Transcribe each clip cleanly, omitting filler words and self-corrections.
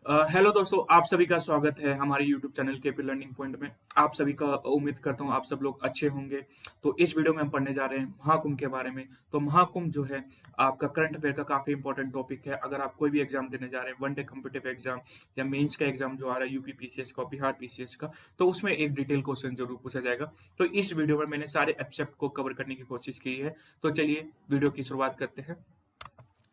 Hello दोस्तों, आप सभी का स्वागत है हमारे YouTube channel KP learning point में। आप सभी का उम्मीद करता हूँ आप सब लोग अच्छे होंगे। तो इस वीडियो में हम पढ़ने जा रहे हैं महाकुंभ के बारे में। तो महाकुंभ जो है आपका करंट अफेयर का काफ़ी इंपॉर्टेंट टॉपिक है। अगर आप कोई भी एग्जाम देने जा रहे हैं, वन डे कॉम्पिटिटिव एग्जाम या मेंस का एग्जाम जो आ रहा है यूपी पीसीएस का, बिहार पीसीएस का, तो उसमें एक डिटेल क्वेश्चन जरूर पूछा जाएगा। तो इस वीडियो में मैंने सारे एब्सेप्ट को कवर करने की कोशिश की है। तो चलिए वीडियो की शुरुआत करते हैं।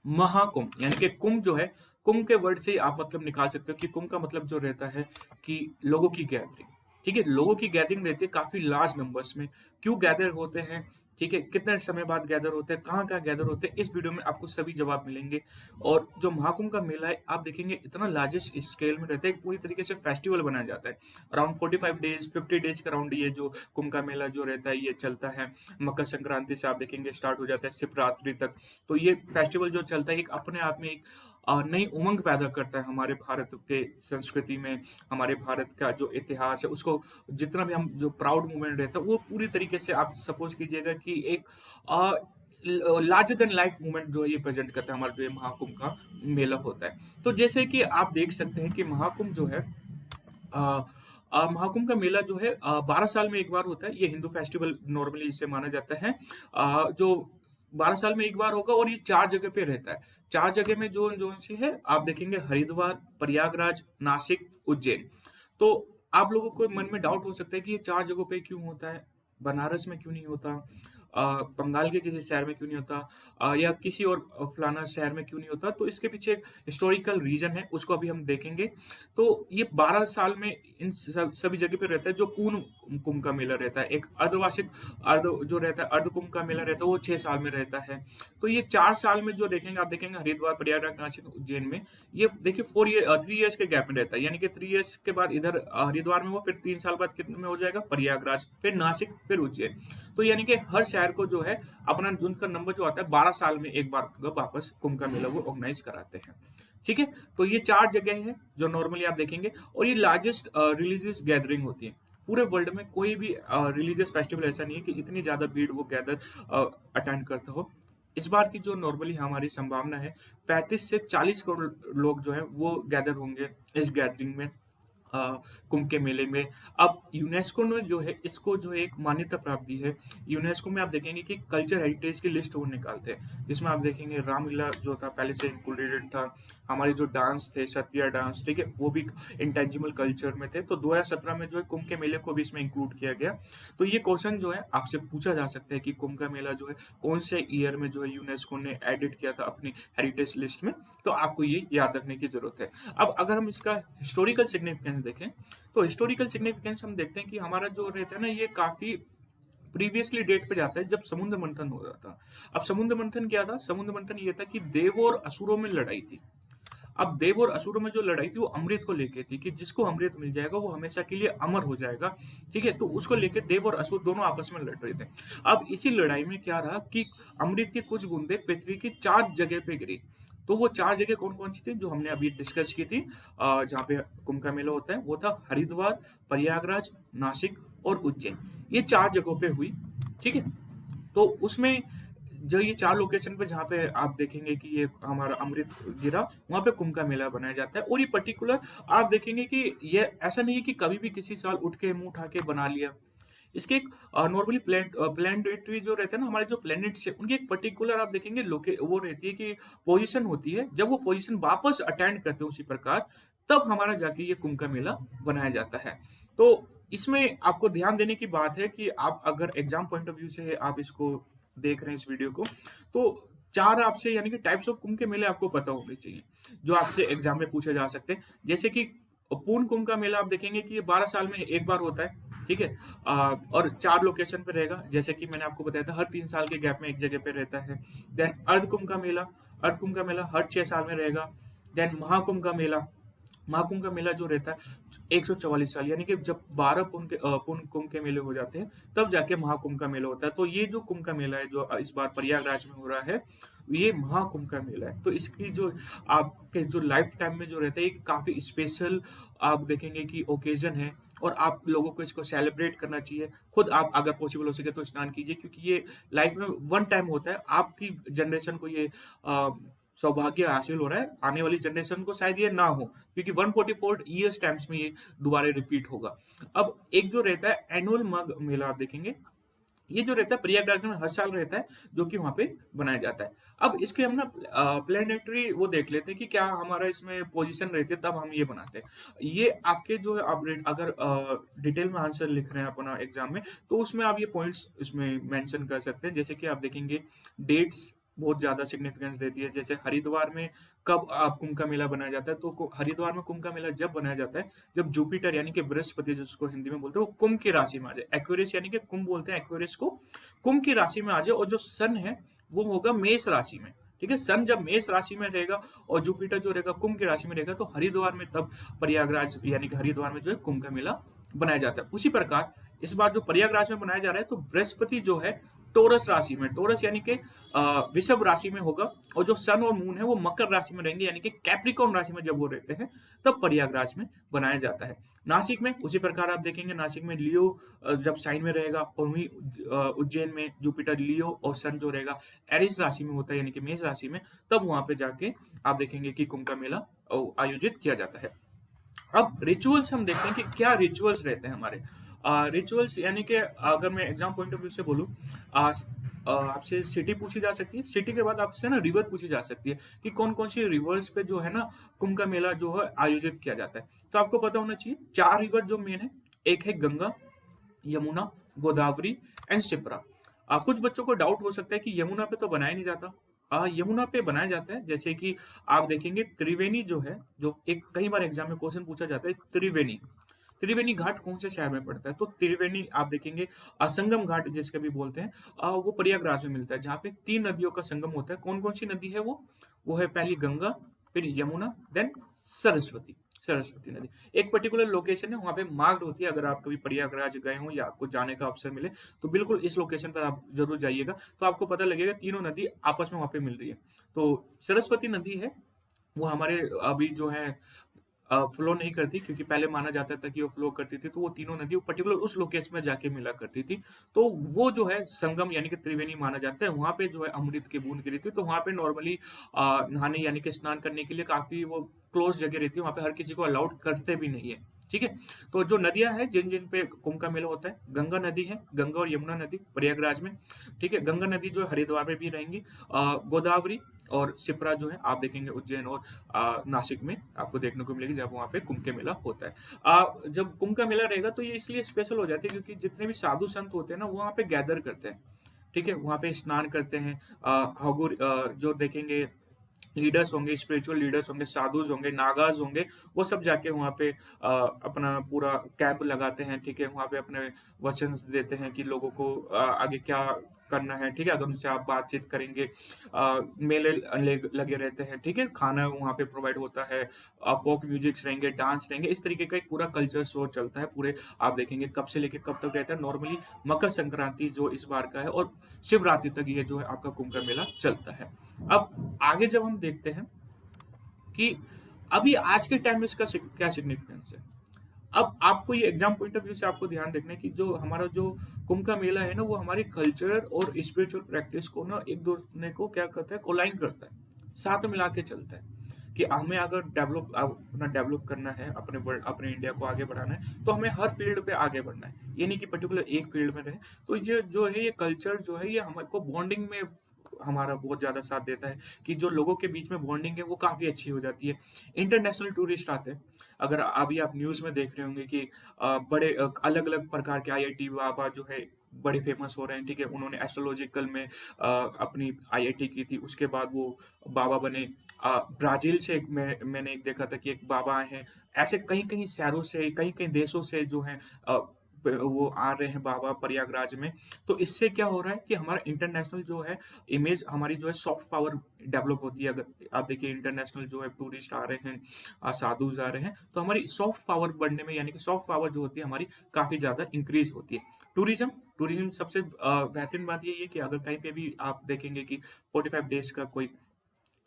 महाकुंभ यानी कि कुंभ जो है, कुंभ के वर्ड से ही आप मतलब निकाल सकते हो कि कुंभ का मतलब जो रहता है कि लोगों की गैदरिंग। ठीक है, लोगों की गैदरिंग रहती है काफी लार्ज नंबर्स में। क्यों गैदर होते हैं, ठीक है, कितने समय बाद गैदर होते हैं, कहाँ कहाँ गैदर होते हैं, इस वीडियो में आपको सभी जवाब मिलेंगे। और जो महाकुंभ का मेला है आप देखेंगे इतना लार्जेस्ट स्केल में रहता है, एक पूरी तरीके से फेस्टिवल बनाया जाता है। अराउंड 45 डेज 50 डेज के अराउंड ये जो कुंभ का मेला जो रहता है ये चलता है। मकर संक्रांति से आप देखेंगे स्टार्ट हो जाता है शिवरात्रि तक। तो ये फेस्टिवल जो चलता है एक अपने आप में एक नई उमंग पैदा करता है हमारे भारत के संस्कृति में। हमारे भारत का जो इतिहास है उसको जितना भी हम जो प्राउड मूवमेंट रहता है वो पूरी तरीके से आप सपोज कीजिएगा कि एक लार्जर देन लाइफ मूवमेंट जो है ये प्रेजेंट करता है हमारा जो ये महाकुंभ का मेला होता है। तो जैसे कि आप देख सकते हैं कि महाकुंभ जो है अ महाकुंभ का मेला जो है 12 साल में एक बार होता है। ये हिंदू फेस्टिवल नॉर्मली इसे माना जाता है। जो 12 साल में एक बार होगा और ये 4 जगह पे रहता है। 4 जगह में जो सी है आप देखेंगे हरिद्वार, प्रयागराज, नासिक, उज्जैन। तो आप लोगों को मन में डाउट हो सकता है कि ये 4 जगहों पे क्यों होता है? बनारस में क्यों नहीं होता? बंगाल के किसी शहर में क्यों नहीं होता? या किसी और फलाना शहर में क्यों नहीं होता? तो इसके पीछे एक हिस्टोरिकल रीज़न है, उसको अभी हम देखेंगे। तो ये 12 साल में इन सभी जगह पे रहता है जो पूर्ण कुंभ का मेला रहता है। एक अर्धवार्षिक अर्ध जो रहता है अर्ध कुंभ का मेला रहता है वो 6 साल में रहता है। तो ये 4 साल में जो देखेंगे आप देखेंगे हरिद्वार, प्रयागराज, नासिक, उज्जैन में ये देखिए 3 इयर्स के गैप में रहता है। यानी कि 3 इयर्स के बाद इधर हरिद्वार में हो, फिर 3 साल बाद कितने में हो जाएगा प्रयागराज, फिर नासिक, फिर उज्जैन। तो यानी कि हर शहर को जो है अपना जो उनका नंबर जो आता है 12 साल में एक बार वापस कुंभ का मेला वो ऑर्गेनाइज कराते हैं। ठीक है, तो ये 4 जगह है जो नॉर्मली आप देखेंगे और ये लार्जेस्ट रिलीजियस गैदरिंग होती है। पूरे वर्ल्ड में कोई भी रिलीजियस फेस्टिवल ऐसा नहीं है कि इतनी ज़्यादा भीड़ वो गैदर अटेंड करता हो। इस बार की जो नॉर्मली हमारी संभावना है 35 से 40 करोड़ लोग जो है वो गैदर होंगे इस गैदरिंग में, अ, कुंभ के मेले में। अब यूनेस्को ने जो है इसको जो है एक मान्यता प्राप्त दी है। यूनेस्को में आप देखेंगे कि कल्चर हेरिटेज की लिस्ट वो निकालते हैं जिसमें आप देखेंगे रामलीला जो था पहले से इंक्लूडेड था। हमारे जो डांस थे सतिया डांस, ठीक है, वो भी इंटेंजिबल कल्चर में थे। तो 2017 में जो है कुंभ के मेले को भी इसमें इंक्लूड किया गया। तो ये क्वेश्चन जो है आपसे पूछा जा सकता है कि कुंभ का मेला जो है कौन से ईयर में जो है यूनेस्को ने एडिट किया था अपनी हेरिटेज लिस्ट में। तो आपको ये याद रखने की जरूरत है। अब अगर हम इसका हिस्टोरिकल सिग्निफिकेंस देखें तो हिस्टोरिकल सिग्निफिकेंस हम देखते हैं कि हमारा जो रहता है ना ये काफी प्रीवियसली डेट पे जाता है जब समुद्र मंथन हो रहा था। अब समुद्र मंथन क्या था? समुद्र मंथन ये था कि देव और असुरों में लड़ाई थी। अब देव और असुरों में जो लड़ाई थी वो अमृत को लेके थी कि जिसको अमृत मिल जाएगा वो हमेशा के लिए अमर हो जाएगा। ठीक है, तो उसको लेके देव और असुर दोनों आपस में लड़ रहे थे। अब इसी लड़ाई में क्या रहा कि अमृत की कुछ बूंदे पृथ्वी की 4 जगह पे गिरी। तो वो 4 जगह कौन-कौन सी थी जो हमने अभी डिस्कस की थी, जहाँ पे कुंभ का मेला होता है, वो था हरिद्वार, प्रयागराज, नासिक और उज्जैन। ये 4 जगहों पे हुई। ठीक है? तो उसमें जो ये 4 लोकेशन पे जहाँ पे आप देखेंगे कि ये हमारा अमृत गिरा, वहाँ पे कुंभ का मेला बनाया जाता है। और ये पर्टिकुलर आप देखेंगे कि ये ऐसा नहीं है कि कभी भी किसी साल उठ के मुँह उठा के बना लिया। इसके एक नॉर्मली प्लैनेटरी जो रहते हैं ना, हमारे जो प्लैनेट्स हैं, उनकी एक पर्टिकुलर आप देखेंगे लोके वो रहती है कि पोज़ीशन होती है। जब वो पोज़ीशन वापस अटेंड करते हैं उसी प्रकार, तब हमारा जाके ये कुंभ का मेला बनाया जाता है। तो इसमें आपको ध्यान देने की बात है कि आप अगर एग्ज़ाम पॉइंट ऑफ व्यू से आप इसको देख रहे हैं इस वीडियो को, तो 4 आपसे यानी कि टाइप्स ऑफ कुंभ के मेले आपको पता होने चाहिए, जो आपसे एग्ज़ाम में पूछे जा सकते हैं। जैसे कि पूर्ण कुंभ का मेला आप देखेंगे कि ये 12 साल में 1 बार होता है, ठीक है? और 4 लोकेशन पे रहेगा, जैसे कि मैंने आपको बताया था हर 3 साल के गैप में एक जगह पे रहता है। देन अर्ध कुंभ का मेला हर 6 साल में रहेगा। देन महाकुंभ का मेला जो रहता है 144 साल, यानी कि जब 12 पूर्ण कुंभ के मेले हो जाते हैं तब जाके महाकुंभ का मेला होता है। तो ये जो कुंभ का मेला है जो इस बार प्रयागराज में हो रहा है, ये महाकुंभ का मेला है। तो इसकी जो आपके जो लाइफ टाइम में जो रहता है ये काफी स्पेशल आप देखेंगे कि ओकेजन है। और आप लोगों को इसको सेलिब्रेट करना चाहिए। खुद आप अगर पॉसिबल हो सके तो स्नान कीजिए, क्योंकि ये लाइफ में वन टाइम होता है। आपकी जनरेशन को ये सौभाग्य हासिल हो रहा है, आने वाली जनरेशन को शायद ये ना हो, क्योंकि 144 ईयर्स टाइम्स में ये दोबारा रिपीट होगा। अब एक जो रहता है एनुअल माघ मेला आप देखेंगे, ये जो रहता है प्रयागराज में हर साल रहता है, जो कि वहाँ पे बनाया जाता है। अब इसके हम ना प्लैनेटरी वो देख लेते हैं कि क्या हमारा इसमें पोजीशन रहती है, तब हम ये बनाते हैं। ये आपके जो है आप अगर डिटेल में आंसर लिख रहे हैं अपना एग्जाम में, तो उसमें आप ये पॉइंट्स इसमें मेंशन कर सकते हैं। जैसे कि आप देखेंगे डेट्स बहुत ज़्यादा सिग्निफिकेंस देती है। जैसे हरिद्वार में कब आप कुंभ का मेला बनाया जाता है, तो हरिद्वार में कुंभ का मेला जब बनाया जाता है जब जुपिटर यानी कि बृहस्पति जिसको हिंदी में बोलते हैं वो कुंभ की राशि में आ जाए। एक्वेरियस यानी कि कुंभ बोलते हैं एक्वेरियस को, कुंभ की राशि में आ जाए, और जो सन है वो होगा मेष राशि में। ठीक है, सन जब मेष राशि में रहेगा और जुपिटर जो रहेगा कुंभ की राशि में रहेगा, तो हरिद्वार में तब प्रयागराज यानी कि हरिद्वार में जो है कुंभ का मेला बनाया जाता है। उसी प्रकार इस बार जो प्रयागराज में बनाया जा रहा है, तो बृहस्पति जो है टोरस राशि में, टोरस यानी कि वृषभ राशि में होगा, और जो सन और मून है वो मकर राशि में रहेंगे, यानी कि कैप्रिकॉर्न राशि में जब वो रहते हैं तब प्रयागराज में बनाया जाता है। नासिक में उसी प्रकार आप देखेंगे, नासिक में लियो जब साइन में रहेगा, और वहीं उज्जैन में जुपिटर लियो और सन जो रहेगा एरिस राशि में होता है यानी कि मेष राशि में, तब वहां पे जाके आप देखेंगे कि कुंभ का मेला आयोजित किया जाता है। अब रिचुअल्स हम देखते हैं कि क्या रिचुअल्स रहते हैं हमारे। रिचुअल्स यानी कि अगर मैं एग्जाम पॉइंट ऑफ व्यू से बोलूँ, आपसे सिटी पूछी जा सकती है, सिटी के बाद आपसे ना रिवर पूछी जा सकती है कि कौन कौन सी रिवर्स पे जो है ना कुंभ का मेला जो है आयोजित किया जाता है। तो आपको पता होना चाहिए 4 रिवर जो मेन है, एक है गंगा, यमुना, गोदावरी एंड शिप्रा। कुछ बच्चों को डाउट हो सकता है कि यमुना पे तो बनाया नहीं जाता। यमुना पे बनाया जाता है, जैसे कि आप देखेंगे त्रिवेणी जो है, जो एक कई बार एग्जाम में क्वेश्चन पूछा जाता है, त्रिवेणी, त्रिवेणी घाट कौन से शहर में पड़ता है, तो त्रिवेणी आप देखेंगे असंगम घाट जिसके भी बोलते हैं, वो प्रयागराज में मिलता है, जहाँ पे 3 नदियों का संगम होता है। कौन कौन सी नदी है वो है पहली गंगा, फिर यमुना, देन सरस्वती, सरस्वती नदी। एक पर्टिकुलर लोकेशन है वहाँ पे मार्क्ड होती है, अगर आप कभी प्रयागराज गए हो या आपको जाने का अवसर मिले, तो बिल्कुल इस लोकेशन पर आप जरूर जाइएगा, तो आपको पता लगेगा तीनों नदी आपस में वहाँ पे मिल रही है। तो सरस्वती नदी है, वो हमारे अभी जो है फ्लो नहीं करती, क्योंकि पहले माना जाता था कि वो फ्लो करती थी, तो वो तीनों नदी पर्टिकुलर उस लोकेशन में जाके मिला करती थी। तो वो जो है संगम यानी कि त्रिवेणी माना जाता है, वहाँ पे जो है अमृत की बूंद गिरी थी। तो वहाँ पे नॉर्मली नहाने यानी कि स्नान करने के लिए काफी वो क्लोज जगह रहती है, वहाँ पे हर किसी को अलाउड करते भी नहीं है। ठीक है, तो जो नदियां हैं जिन जिन पे कुंभ का मेला होता है, गंगा नदी है, गंगा और यमुना नदी प्रयागराज में। ठीक है, गंगा नदी जो है हरिद्वार में भी रहेंगी, गोदावरी और शिप्रा जो है आप देखेंगे उज्जैन और नासिक में आपको देखने को मिलेगी, जब वहाँ पे कुंभ के मेला होता है। जब कुंभ का मेला रहेगा तो ये इसलिए स्पेशल हो जाती है क्योंकि जितने भी साधु संत होते हैं ना, वो वहाँ पे गैदर करते हैं। ठीक है, वहाँ पे स्नान करते हैं। जो देखेंगे लीडर्स होंगे, स्पिरिचुअल लीडर्स होंगे, साधुज होंगे, नागाज होंगे, वो सब जाके वहाँ पे अपना पूरा कैंप लगाते हैं। ठीक है, वहाँ पे अपने वचन देते हैं कि लोगों को आगे क्या करना है। ठीक है, अगर उनसे आप बातचीत करेंगे, मेले लगे रहते हैं। ठीक है, खाना वहाँ पे प्रोवाइड होता है, फोक म्यूजिक्स रहेंगे, डांस रहेंगे, इस तरीके का एक पूरा कल्चर शो चलता है पूरे। आप देखेंगे कब से लेके कब तक रहता है, नॉर्मली मकर संक्रांति जो इस बार का है और शिवरात्रि तक ये जो है आपका कुंभ का मेला चलता है। अब आगे जब हम देखते हैं कि अभी आज के टाइम में इसका क्या सिग्निफिकेंस है, अब आपको ये एग्जाम पॉइंट ऑफ व्यू से आपको ध्यान रखना है कि जो हमारा जो कुंभ का मेला है ना, वो हमारे कल्चर और स्पिरिचुअल प्रैक्टिस को ना एक दूसरे को क्या करता है, कोलाइन करता है, साथ में मिला के चलता है। कि हमें अगर अपना डेवलप करना है, अपने इंडिया को आगे बढ़ाना है, तो हमें हर फील्ड पे आगे बढ़ना है, ये नहीं कि पर्टिकुलर एक फील्ड में रहे। तो ये जो है ये कल्चर जो है ये हमको बॉन्डिंग में हमारा बहुत ज्यादा साथ देता है, कि जो लोगों के बीच में बॉन्डिंग है वो काफी अच्छी हो जाती है। इंटरनेशनल टूरिस्ट आते हैं, अगर अभी आप न्यूज में देख रहे होंगे कि बड़े अलग अलग प्रकार के आईआईटी बाबा जो है बड़े फेमस हो रहे हैं। ठीक है, उन्होंने एस्ट्रोलॉजिकल में अपनी आईआईटी की थी, उसके बाद वो बाबा बने। ब्राजील से मैंने एक देखा था कि एक बाबा आए हैं, ऐसे कई कई शहरों से कई कई देशों से जो है वो आ रहे हैं बाबा प्रयागराज में। तो इससे क्या हो रहा है कि हमारा इंटरनेशनल जो है इमेज, हमारी जो है सॉफ्ट पावर डेवलप होती है। अगर आप देखिए इंटरनेशनल जो है टूरिस्ट आ रहे हैं, साधु आ रहे हैं, तो हमारी सॉफ्ट पावर बढ़ने में, यानी कि सॉफ्ट पावर जो होती है हमारी काफी ज्यादा इंक्रीज होती है। टूरिज्म, टूरिज्म सबसे बेहतरीन बात ये है कि अगर कहीं पे भी आप देखेंगे कि 45 डेज का कोई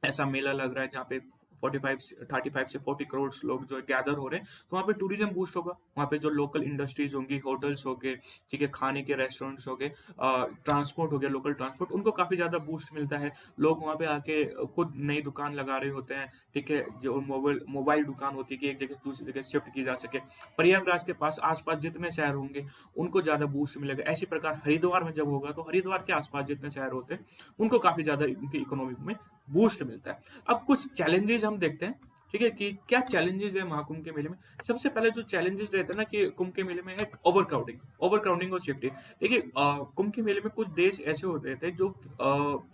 ऐसा मेला लग रहा है जहाँ पे 35 से 40 करोड़ लोग जो है गैदर हो रहे हैं, तो वहाँ पे टूरिज्म बूस्ट होगा। वहाँ पे जो लोकल इंडस्ट्रीज़ होंगी, होटल्स हो गए, ठीक है, खाने के रेस्टोरेंट्स हो गए, ट्रांसपोर्ट हो गया, लोकल ट्रांसपोर्ट, उनको काफ़ी ज़्यादा बूस्ट मिलता है। लोग वहाँ पे आके खुद नई दुकान लगा रहे होते हैं, ठीक है, जो मोबाइल मोबाइल दुकान होती है कि एक जगह से दूसरी जगह शिफ्ट की जा सके। प्रयागराज के पास आस-पास जितने शहर होंगे, उनको ज़्यादा बूस्ट मिलेगा। इसी प्रकार हरिद्वार में जब होगा, तो हरिद्वार के आस-पास जितने शहर होते हैं, उनको काफ़ी ज़्यादा उनकी इकोनॉमी में बूस्ट मिलता है। अब कुछ चैलेंजेज़ हम देखते हैं, ठीक है, कि क्या चैलेंजेज़ है महाकुंभ के मेले में। सबसे पहले जो चैलेंजेज़ रहते हैं ना कि कुंभ के मेले में है ओवर क्राउडिंग और सेफ्टी। देखिए कुंभ के मेले में कुछ डेज़ ऐसे होते थे जो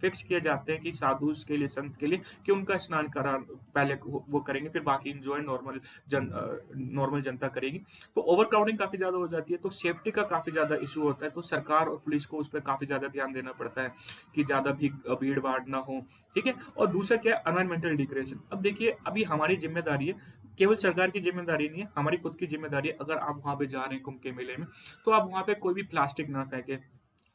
फिक्स किए जाते हैं कि साधुस के लिए, संत के लिए, कि उनका स्नान करा पहले वो करेंगे, फिर बाकी एन्जॉय नॉर्मल जनता करेगी। तो ओवरक्राउडिंग काफ़ी ज़्यादा हो जाती है, तो सेफ्टी का काफ़ी ज़्यादा इश्यू होता है, तो सरकार और पुलिस को उस पे काफ़ी ज़्यादा ध्यान देना पड़ता है कि ज़्यादा भी भीड़-भाड़ ना हो, ठीक है? और दूसरा क्या है, एनवायरमेंटल डिग्रेडेशन। अब देखिए, अभी हमारी ज़िम्मेदारी है, केवल सरकार की ज़िम्मेदारी नहीं है, हमारी खुद की ज़िम्मेदारी है। अगर आप वहाँ पे जा रहे हैं कुंभ के मेले में, तो आप वहाँ पे कोई भी प्लास्टिक ना फेंकें।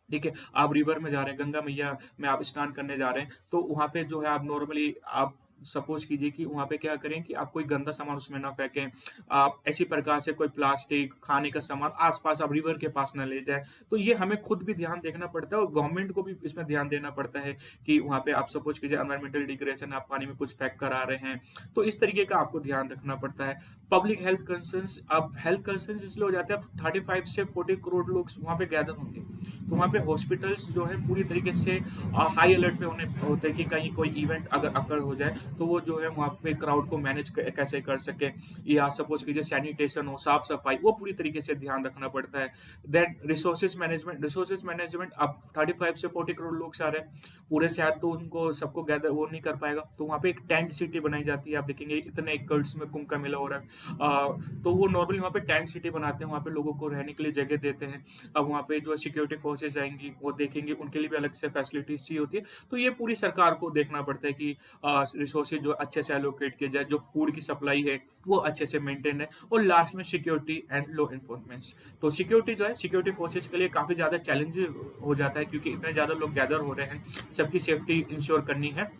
ठीक है, आप रिवर में जा रहे हैं, गंगा मैया में आप स्नान करने जा रहे हैं, तो वहाँ पे जो है आप नॉर्मली आप सपोज़ कीजिए कि वहाँ पे क्या करें कि आप कोई गंदा सामान उसमें ना फेंकें। आप इसी प्रकार से कोई प्लास्टिक, खाने का सामान आस-पास आप रिवर के पास ना ले जाएँ। तो ये हमें खुद भी ध्यान देखना पड़ता है और गवर्नमेंट को भी इसमें ध्यान देना पड़ता है कि वहाँ पे आप सपोज़ कीजिए एनवायरमेंटल डिग्रेडेशन, आप पानी में कुछ फेंक कर आ रहे हैं, तो इस तरीके का आपको ध्यान रखना पड़ता है। पब्लिक हेल्थ कंसर्न्स, अब हेल्थ कंसर्न्स इसलिए हो जाते हैं, अब 35 से 40 करोड़ लोग वहाँ पे गैदर होंगे। तो वहाँ पे हॉस्पिटल्स जो है पूरी तरीके से हाई अलर्ट पे होने होते हैं कि कहीं कोई इवेंट अगर अकर हो जाए, तो वो जो है वहाँ पे क्राउड को मैनेज कैसे कर सके, या सपोज कीजिए सैनिटेशन हो, साफ सफाई, वो पूरी तरीके से ध्यान रखना पड़ता है। देन रिसोर्सेज मैनेजमेंट, अब 35 से 40 करोड़ लोग आ रहे हैं, पूरे शहर तो उनको सबको गैदर वो नहीं कर पाएगा, तो वहाँ पे एक टेंट सिटी बनाई जाती है। आप देखेंगे इतने एकड़ में कुंभ का मेला हो रहा है, तो वो नॉर्मली वहाँ पे टेंट सिटी बनाते हैं, वहाँ पे लोगों को रहने के लिए जगह देते हैं। अब वहाँ पे जो सिक्योरिटी फोर्सेस आएंगी, वो देखेंगे, उनके लिए भी अलग से फैसिलिटीज चाहिए होती है। तो ये पूरी सरकार को देखना पड़ता है कि रिसोर्सेज जो अच्छे से एलोकेट किए जाए, जो फूड की सप्लाई है वो अच्छे से मेंटेन है, और लास्ट में सिक्योरिटी एंड लॉ एनफोर्समेंट। तो सिक्योरिटी जो है, सिक्योरिटी फोर्सेज के लिए काफ़ी ज़्यादा चैलेंजेस हो जाता है, क्योंकि इतने ज़्यादा लोग गैदर हो रहे हैं, सबकी सेफ्टी इंश्योर करनी है।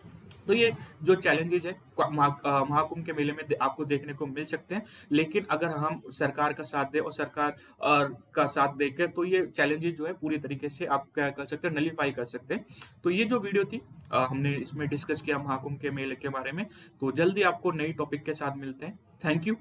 तो ये जो चैलेंजेस है महाकुंभ के मेले में आपको देखने को मिल सकते हैं, लेकिन अगर हम सरकार का साथ दें और सरकार का साथ देकर, तो ये चैलेंजेस जो है पूरी तरीके से आप क्या कर सकते हैं, नलीफाई कर सकते हैं। तो ये जो वीडियो थी, हमने इसमें डिस्कस किया महाकुंभ के मेले के बारे में। तो जल्दी आपको नई टॉपिक के साथ मिलते हैं। Thank you.